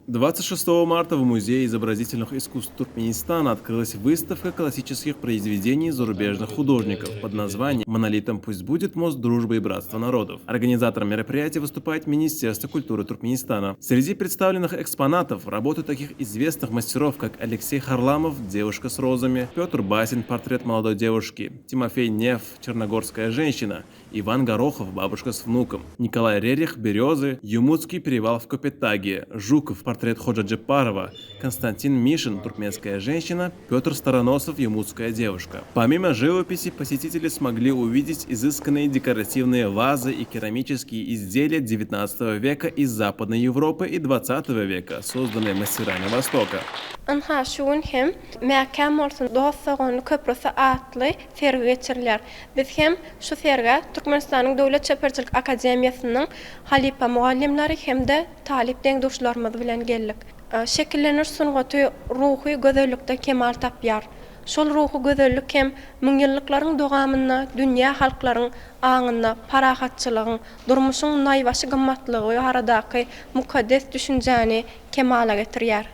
26 марта в Музее изобразительных искусств Туркменистана открылась выставка классических произведений зарубежных художников под названием «Монолитом пусть будет мост дружбы и братства народов». Организатором мероприятия выступает Министерство культуры Туркменистана. Среди представленных экспонатов работы таких известных мастеров, как Алексей Харламов «Девушка с розами», Петр Басин «Портрет молодой девушки», Тимофей Нев «Черногорская женщина», Иван Горохов «Бабушка с внуком», Николай Рерих «Березы», Юмутский перевал в Копетаге, Жуков «Портрет Ходжа Джепарова», Константин Мишин «Туркменская женщина», Петр Староносов «Юмутская девушка». Помимо живописи, посетители смогли увидеть изысканные декоративные вазы и керамические изделия XIX века из Западной Европы и XX века, созданные мастерами Востока. Anha şuun hem mäkäm bolsun dostlugyny köprüsi atly sergi geçirilýär. Biz hem şu serge Türkmenistanyň Döwlet Çeperçilik Akademiýasynyň halipa muallimleri hem-de talip deňdoşlarymyz bilen geldik. Şekillenir sungaty ruhy gözellikde kemal tapýar. Şol ruhy gözellik hem müňýyllyklaryň dogamyna, dünýä halklaryň aňyna, parahatçylygyň, durmuşyň naýbaşy gymmatlygy we aradaky mukaddes düşünjäni kemala getirýär.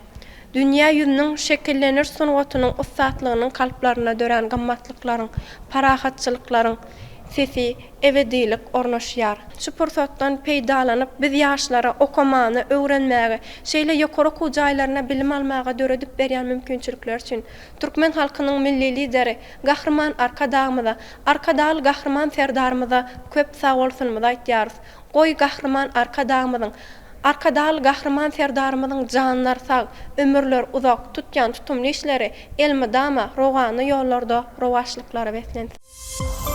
Dünya yüzünün şekillenir sungatynyň ussatlygynyň kalplaryna dören gymmatlyklaryň, parahatçylyklaryň sesi, ebedilik ornaşýar. Şu pursatdan peýdalanyp biz ýaşlara okumany, öwrenmäge, şeýle ýokary jaýlaryna bilim almaga döredip berýän mümkinçilikler üçin türkmen halkynyň milli lideri, gahrman arkadal gahrman serdarymyza köp sag bolsunmyz aýtýarys. Goý gahrman Arkadal gahrman serdarymyzyň janlar sag, ömürler uzak tutýan tutumly işleri elmi dama, rogany ýollarda rowaşlyklary beslensin.